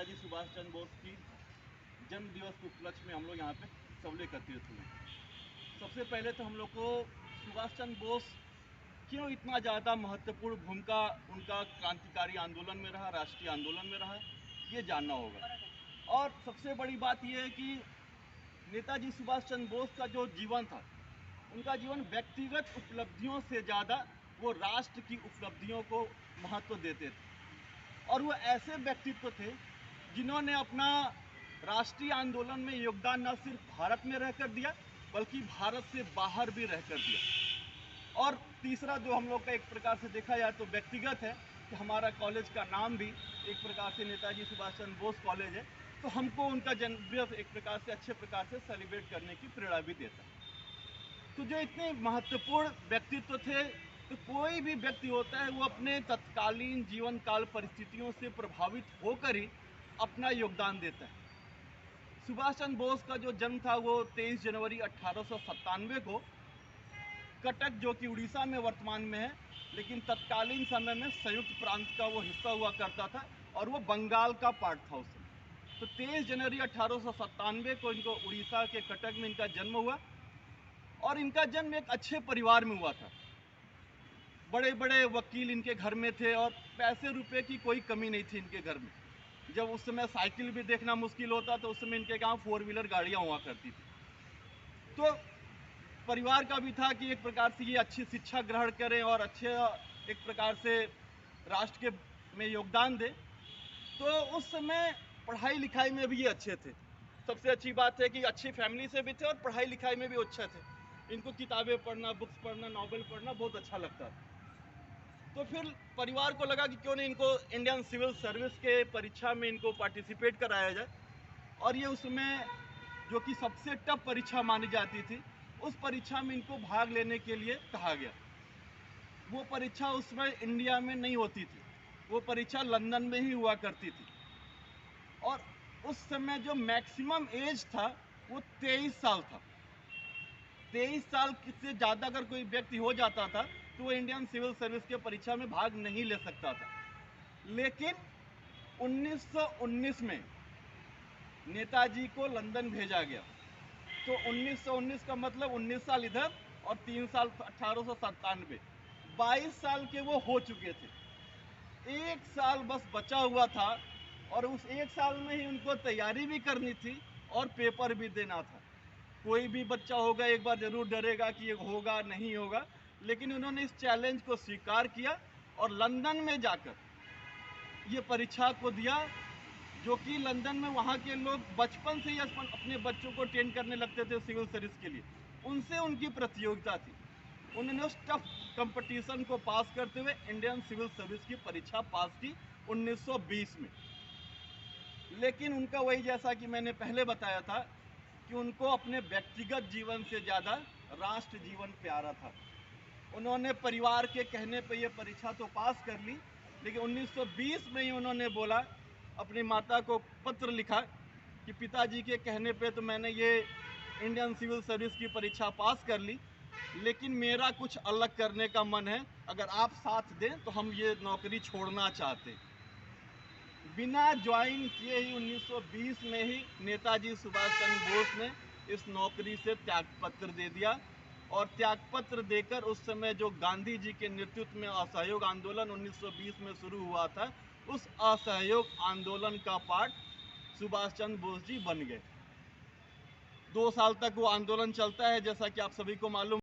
नेताजी सुभाष चंद्र बोस की जन्म दिवस के उपलक्ष्य में हम लोग यहाँ पे सबले एकत्रित हुए। सबसे पहले तो हम लोग को सुभाष चंद्र बोस क्यों इतना ज़्यादा महत्वपूर्ण भूमिका उनका क्रांतिकारी आंदोलन में रहा, राष्ट्रीय आंदोलन में रहा, ये जानना होगा। और सबसे बड़ी बात यह है कि नेताजी सुभाष चंद्र बोस का जो जीवन था, उनका जीवन व्यक्तिगत उपलब्धियों से ज़्यादा वो राष्ट्र की उपलब्धियों को महत्व देते थे। और वो ऐसे व्यक्तित्व थे जिन्होंने अपना राष्ट्रीय आंदोलन में योगदान न सिर्फ भारत में रहकर दिया, बल्कि भारत से बाहर भी रहकर दिया। और तीसरा जो हम लोग का एक प्रकार से देखा जाए तो व्यक्तिगत है कि हमारा कॉलेज का नाम भी एक प्रकार से नेताजी सुभाष चंद्र बोस कॉलेज है, तो हमको उनका जन्मदिवस एक प्रकार से अच्छे प्रकार से सेलिब्रेट करने की प्रेरणा भी देता है। तो जो इतने महत्वपूर्ण व्यक्तित्व थे, तो कोई भी व्यक्ति होता है वो अपने तत्कालीन जीवन काल परिस्थितियों से प्रभावित होकर ही अपना योगदान देता है। सुभाष चंद्र बोस का जो जन्म था वो 23 जनवरी 1897 को कटक, जो कि उड़ीसा में वर्तमान में है, लेकिन तत्कालीन समय में संयुक्त प्रांत का वो हिस्सा हुआ करता था और वो बंगाल का पार्ट था उस समय। तो 23 जनवरी 1897 को इनको उड़ीसा के कटक में इनका जन्म हुआ और इनका जन्म एक अच्छे परिवार में हुआ था। बड़े बड़े वकील इनके घर में थे और पैसे रुपए की कोई कमी नहीं थी इनके घर में। जब उस समय साइकिल भी देखना मुश्किल होता तो उस समय इनके गांव 4 व्हीलर गाड़ियां हुआ करती थी। तो परिवार का भी था कि एक प्रकार से ये अच्छी शिक्षा ग्रहण करें और अच्छे एक प्रकार से राष्ट्र के में योगदान दें। तो उस समय पढ़ाई लिखाई में भी ये अच्छे थे। सबसे अच्छी बात है कि अच्छी फैमिली से भी थे और पढ़ाई लिखाई में भी अच्छे थे। इनको किताबें पढ़ना, बुक्स पढ़ना, नॉवेल पढ़ना बहुत अच्छा लगता था। तो फिर परिवार को लगा कि क्यों नहीं इनको इंडियन सिविल सर्विस के परीक्षा में इनको पार्टिसिपेट कराया जाए। और ये उसमें जो कि सबसे टफ परीक्षा मानी जाती थी, उस परीक्षा में इनको भाग लेने के लिए कहा गया। वो परीक्षा उस समय इंडिया में नहीं होती थी, वो परीक्षा लंदन में ही हुआ करती थी। और उस समय जो मैक्सिमम एज था वो 23 साल था। 23 साल से ज़्यादा अगर कोई व्यक्ति हो जाता था तो वो इंडियन सिविल सर्विस के परीक्षा में भाग नहीं ले सकता था। लेकिन 1919 में नेताजी को लंदन भेजा गया। तो 1919 का मतलब 19 साल इधर और 3 साल 1897, 22 साल के वो हो चुके थे। 1 साल बस बचा हुआ था और उस 1 साल में ही उनको तैयारी भी करनी थी और पेपर भी देना था। कोई भी बच्चा होगा एक बार ज़रूर डरेगा कि ये होगा नहीं होगा, लेकिन उन्होंने इस चैलेंज को स्वीकार किया और लंदन में जाकर ये परीक्षा को दिया, जो कि लंदन में वहाँ के लोग बचपन से ही अपने बच्चों को ट्रेन करने लगते थे सिविल सर्विस के लिए। उनसे उनकी प्रतियोगिता थी। उन्होंने उस टफ कंपटीशन को पास करते हुए इंडियन सिविल सर्विस की परीक्षा पास की 1920 में। लेकिन उनका वही, जैसा कि मैंने पहले बताया था, कि उनको अपने व्यक्तिगत जीवन से ज़्यादा राष्ट्र जीवन प्यारा था। उन्होंने परिवार के कहने पे ये परीक्षा तो पास कर ली, लेकिन 1920 में ही उन्होंने बोला, अपनी माता को पत्र लिखा कि पिताजी के कहने पे तो मैंने ये इंडियन सिविल सर्विस की परीक्षा पास कर ली, लेकिन मेरा कुछ अलग करने का मन है। अगर आप साथ दें तो हम ये नौकरी छोड़ना चाहते। बिना ज्वाइन किए ही 1920 में ही नेताजी सुभाष चंद्र बोस ने इस नौकरी से त्यागपत्र दे दिया। और त्यागपत्र देकर उस समय जो गांधी जी के नेतृत्व में असहयोग आंदोलन 1920 में शुरू हुआ था, उस असहयोग आंदोलन का पार्ट सुभाष चंद्र बोस जी बन गए। 2 साल तक वो आंदोलन चलता है, जैसा कि आप सभी को मालूम।